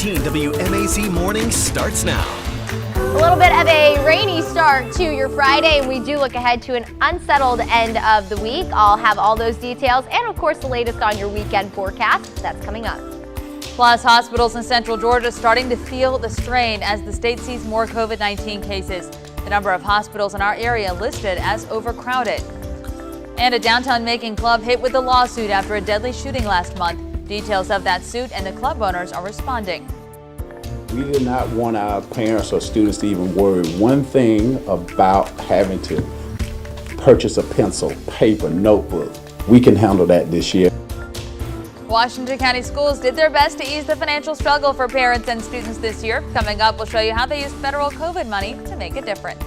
18 WMAZ Morning starts now. A little bit of a rainy start to your Friday, and we do look ahead to an unsettled end of the week. I'll have all those details and, of course, the latest on your weekend forecast. That's coming up. Plus, hospitals in Central Georgia starting to feel the strain as the state sees more COVID-19 cases. The number of hospitals in our area listed as overcrowded. And a downtown Macon club hit with a lawsuit after a deadly shooting last month. Details of that suit and the club owners are responding. We did not want our parents or students to even worry one thing about having to purchase a pencil, paper, notebook. We can handle that this year. Washington County schools did their best to ease the financial struggle for parents and students this year. Coming up, we'll show you how they used federal COVID money to make a difference.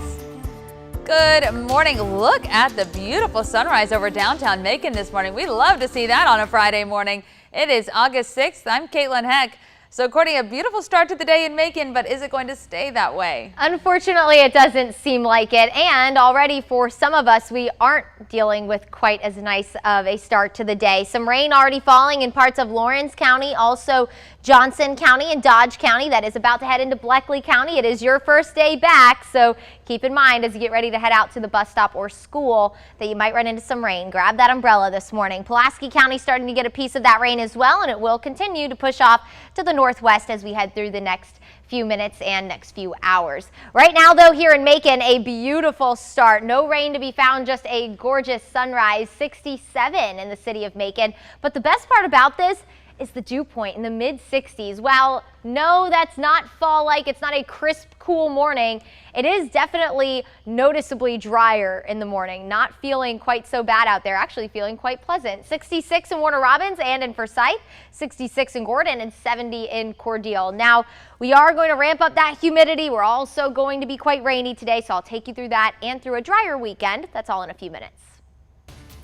Good morning. Look at the beautiful sunrise over downtown Macon this morning. We love to see that on a Friday morning. It is August 6th. I'm Caitlin Heck. So, Courtney, a beautiful start to the day in Macon, but is it going to stay that way? Unfortunately, it doesn't seem like it. And already for some of us, we aren't dealing with quite as nice of a start to the day. Some rain already falling in parts of Lawrence County, also Johnson County and Dodge County. That is about to head into Bleckley County. It is your first day back, so keep in mind as you get ready to head out to the bus stop or school that you might run into some rain. Grab that umbrella this morning. Pulaski County starting to get a piece of that rain as well, and it will continue to push off to the northwest as we head through the next few minutes and next few hours. Right now, though, here in Macon, a beautiful start. No rain to be found, just a gorgeous sunrise, 67 in the city of Macon. But the best part about this is the dew point in the mid-60s. Well, no, that's not fall-like. It's not a crisp, cool morning. It is definitely noticeably drier in the morning. Not feeling quite so bad out there. Actually feeling quite pleasant. 66 in Warner Robins and in Forsyth, 66 in Gordon, and 70 in Cordele. Now, we are going to ramp up that humidity. We're also going to be quite rainy today, so I'll take you through that and through a drier weekend. That's all in a few minutes.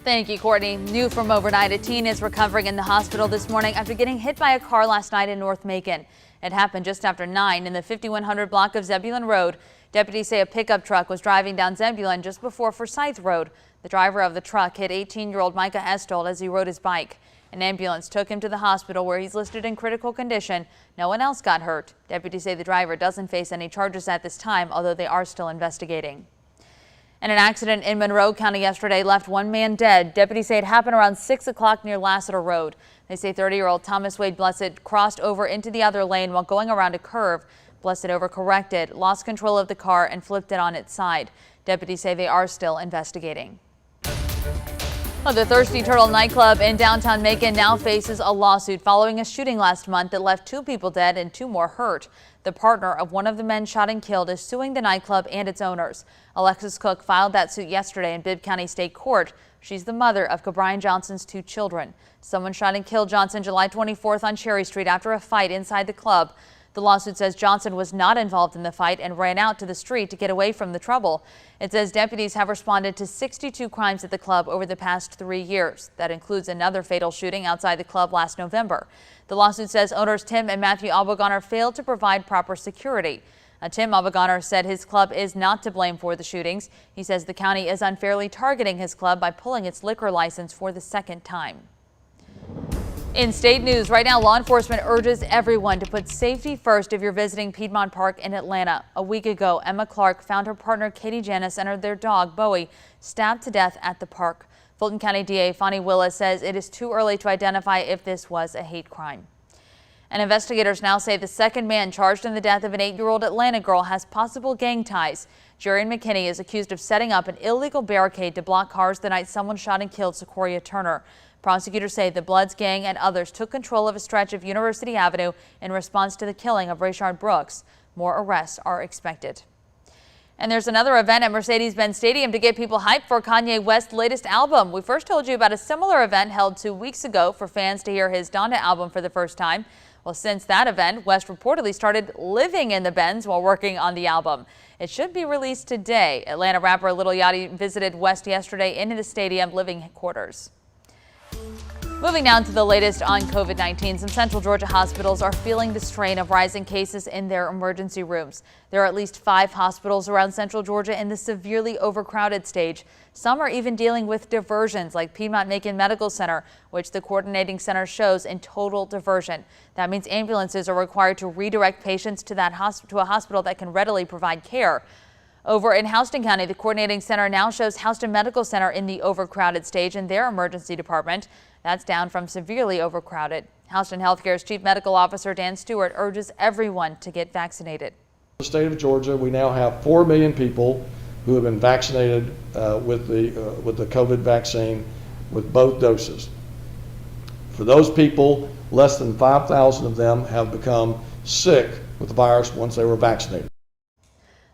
Thank you, Courtney. New from overnight, a teen is recovering in the hospital this morning after getting hit by a car last night in North Macon. It happened just after 9 in the 5100 block of Zebulon Road. Deputies say a pickup truck was driving down Zebulon just before Forsyth Road. The driver of the truck hit 18-year-old Micah Estold as he rode his bike. An ambulance took him to the hospital where he's listed in critical condition. No one else got hurt. Deputies say the driver doesn't face any charges at this time, although they are still investigating. And an accident in Monroe County yesterday left one man dead. Deputies say it happened around 6 o'clock near Lassiter Road. They say 30-year-old Thomas Wade Blessed crossed over into the other lane while going around a curve. Blessed overcorrected, lost control of the car, and flipped it on its side. Deputies say they are still investigating. Well, the Thirsty Turtle nightclub in downtown Macon now faces a lawsuit following a shooting last month that left 2 people dead and 2 more hurt. The partner of one of the men shot and killed is suing the nightclub and its owners. Alexis Cook filed that suit yesterday in Bibb County State Court. She's the mother of Cabrian Johnson's 2 children. Someone shot and killed Johnson July 24th on Cherry Street after a fight inside the club. The lawsuit says Johnson was not involved in the fight and ran out to the street to get away from the trouble. It says deputies have responded to 62 crimes at the club over the past 3 years. That includes another fatal shooting outside the club last November. The lawsuit says owners Tim and Matthew Albagoner failed to provide proper security. Tim Albagoner said his club is not to blame for the shootings. He says the county is unfairly targeting his club by pulling its liquor license for the second time. In state news, right now, law enforcement urges everyone to put safety first if you're visiting Piedmont Park in Atlanta. A week ago, Emma Clark found her partner Katie Janis and their dog, Bowie, stabbed to death at the park. Fulton County DA Fonnie Willis says it is too early to identify if this was a hate crime. And investigators now say the second man charged in the death of an 8-year-old Atlanta girl has possible gang ties. Jerry McKinney is accused of setting up an illegal barricade to block cars the night someone shot and killed Sequoia Turner. Prosecutors say the Bloods gang and others took control of a stretch of University Avenue in response to the killing of Rayshard Brooks. More arrests are expected. And there's another event at Mercedes-Benz Stadium to get people hyped for Kanye West's latest album. We first told you about a similar event held 2 weeks ago for fans to hear his Donda album for the first time. Well, since that event, West reportedly started living in the Benz while working on the album. It should be released today. Atlanta rapper Lil Yachty visited West yesterday in the stadium living quarters. Moving down to the latest on COVID-19, some Central Georgia hospitals are feeling the strain of rising cases in their emergency rooms. There are at least 5 hospitals around Central Georgia in the severely overcrowded stage. Some are even dealing with diversions like Piedmont Macon Medical Center, which the coordinating center shows in total diversion. That means ambulances are required to redirect patients to a hospital that can readily provide care. Over in Houston County, the coordinating center now shows Houston Medical Center in the overcrowded stage in their emergency department. That's down from severely overcrowded. Houston Healthcare's Chief Medical Officer Dan Stewart urges everyone to get vaccinated. In the state of Georgia, we now have 4 million people who have been vaccinated with the COVID vaccine with both doses. For those people, less than 5,000 of them have become sick with the virus once they were vaccinated.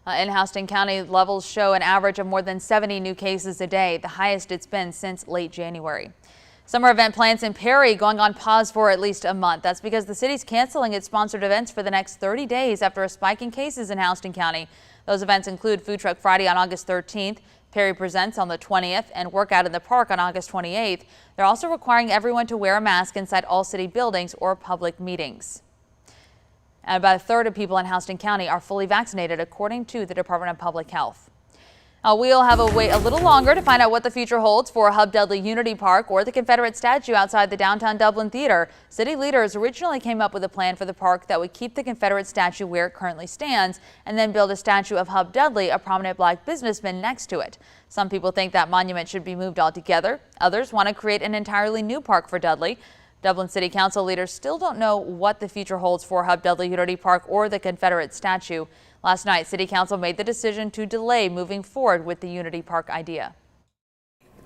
In Houston County, levels show an average of more than 70 new cases a day, the highest it's been since late January. Summer event plans in Perry going on pause for at least a month. That's because the city's canceling its sponsored events for the next 30 days after a spike in cases in Houston County. Those events include Food Truck Friday on August 13th, Perry Presents on the 20th, and Workout in the Park on August 28th. They're also requiring everyone to wear a mask inside all city buildings or public meetings. And about a third of people in Houston County are fully vaccinated, according to the Department of Public Health. We'll have to wait a little longer to find out what the future holds for Hub Dudley Unity Park or the Confederate statue outside the downtown Dublin Theater. City leaders originally came up with a plan for the park that would keep the Confederate statue where it currently stands and then build a statue of Hub Dudley, a prominent black businessman, next to it. Some people think that monument should be moved altogether. Others want to create an entirely new park for Dudley. Dublin City Council leaders still don't know what the future holds for Hub Dudley Unity Park or the Confederate statue. Last night, City Council made the decision to delay moving forward with the Unity Park idea.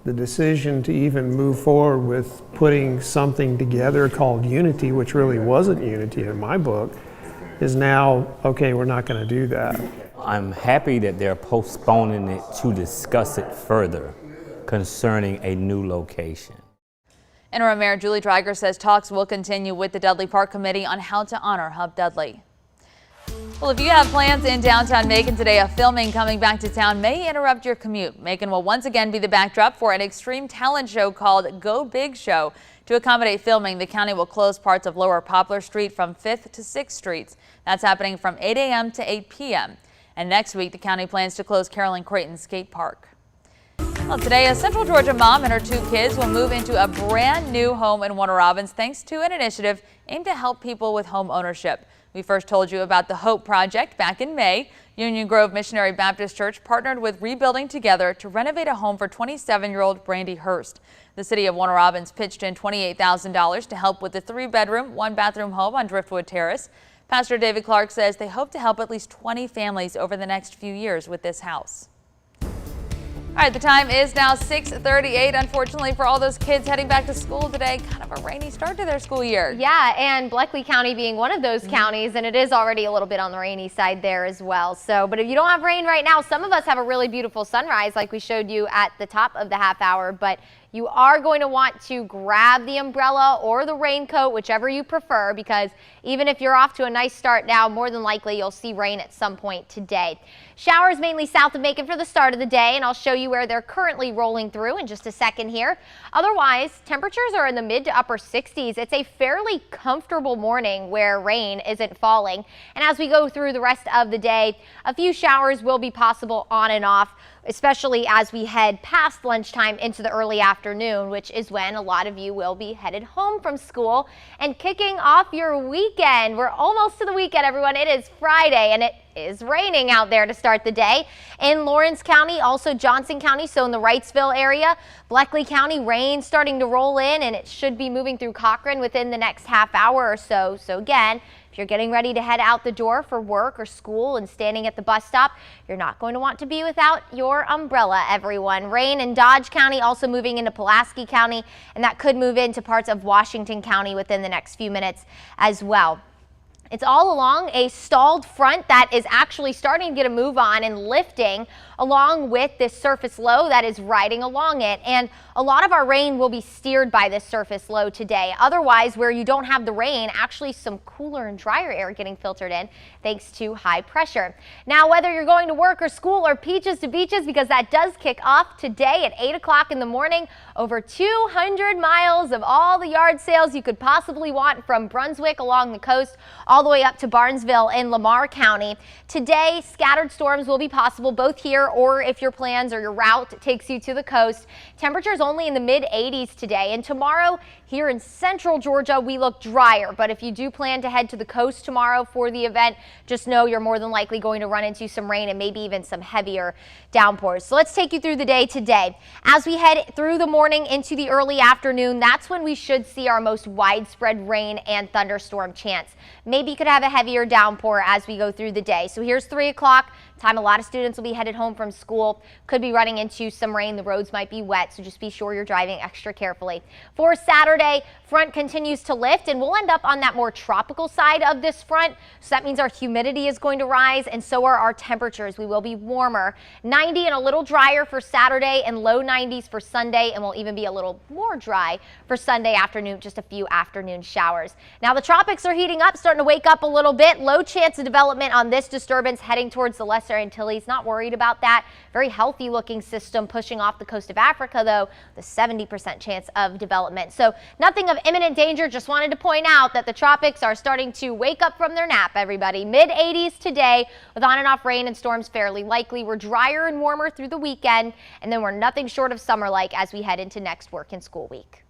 The decision to even move forward with putting something together called Unity, which really wasn't Unity in my book, is now, okay, we're not going to do that. I'm happy that they're postponing it to discuss it further concerning a new location. Interim Mayor Julie Dreiger says talks will continue with the Dudley Park Committee on how to honor Hub Dudley. Well, if you have plans in downtown Macon today, a filming coming back to town may interrupt your commute. Macon will once again be the backdrop for an extreme talent show called Go Big Show. To accommodate filming, the county will close parts of Lower Poplar Street from 5th to 6th Streets. That's happening from 8 a.m. to 8 p.m. And next week, the county plans to close Carolyn Creighton Skate Park. Well, today, a Central Georgia mom and her 2 kids will move into a brand new home in Warner Robins thanks to an initiative aimed to help people with home ownership. We first told you about the Hope Project back in May. Union Grove Missionary Baptist Church partnered with Rebuilding Together to renovate a home for 27-year-old Brandy Hurst. The city of Warner Robins pitched in $28,000 to help with the 3-bedroom, 1-bathroom home on Driftwood Terrace. Pastor David Clark says they hope to help at least 20 families over the next few years with this house. All right, the time is now 6:38. Unfortunately for all those kids heading back to school today, kind of a rainy start to their school year. Yeah, and Bleckley County being one of those counties, and it is already a little bit on the rainy side there as well. So, but if you don't have rain right now, some of us have a really beautiful sunrise like we showed you at the top of the half hour, but you are going to want to grab the umbrella or the raincoat, whichever you prefer, because even if you're off to a nice start now, more than likely you'll see rain at some point today. Showers mainly south of Macon for the start of the day, and I'll show you where they're currently rolling through in just a second here. Otherwise, temperatures are in the mid to upper 60s. It's a fairly comfortable morning where rain isn't falling. And as we go through the rest of the day, a few showers will be possible on and off, especially as we head past lunchtime into the early afternoon, which is when a lot of you will be headed home from school and kicking off your weekend. We're almost to the weekend, everyone. It is Friday, and it is raining out there to start the day. In Lawrence County, also Johnson County, so in the Wrightsville area, Bleckley County, rain starting to roll in, and it should be moving through Cochran within the next half hour or so. So again, if you're getting ready to head out the door for work or school and standing at the bus stop, you're not going to want to be without your umbrella, everyone. Rain in Dodge County, also moving into Pulaski County, and that could move into parts of Washington County within the next few minutes as well. It's all along a stalled front that is actually starting to get a move on and lifting along with this surface low that is riding along it. And a lot of our rain will be steered by this surface low today. Otherwise, where you don't have the rain, actually some cooler and drier air getting filtered in thanks to high pressure. Now, whether you're going to work or school or peaches to beaches, because that does kick off today at 8 o'clock in the morning, over 200 miles of all the yard sales you could possibly want from Brunswick along the coast all the way up to Barnesville in Lamar County. Today, scattered storms will be possible both here or if your plans or your route takes you to the coast. Temperatures only in the mid-80s today, and tomorrow here in central Georgia we look drier, but if you do plan to head to the coast tomorrow for the event, just know you're more than likely going to run into some rain and maybe even some heavier downpours. So let's take you through the day today. As we head through the morning into the early afternoon, that's when we should see our most widespread rain and thunderstorm chance. Maybe you could have a heavier downpour as we go through the day. So here's 3 o'clock. Time a lot of students will be headed home from school. Could be running into some rain. The roads might be wet, so just be sure you're driving extra carefully. For Saturday, front continues to lift, and we'll end up on that more tropical side of this front. So that means our humidity is going to rise, and so are our temperatures. We will be warmer. 90 and a little drier for Saturday, and low 90s for Sunday, and we'll even be a little more dry for Sunday afternoon, just a few afternoon showers. Now the tropics are heating up, starting to wake up a little bit. Low chance of development on this disturbance heading towards the Lesser Antilles. Not worried about that. Very healthy looking system pushing off the coast of Africa, though, the 70% chance of development. So nothing of imminent danger. Just wanted to point out that the tropics are starting to wake up from their nap, everybody. Mid-80s today with on and off rain and storms fairly likely. We're drier and warmer through the weekend, and then we're nothing short of summer-like as we head into next work and school week.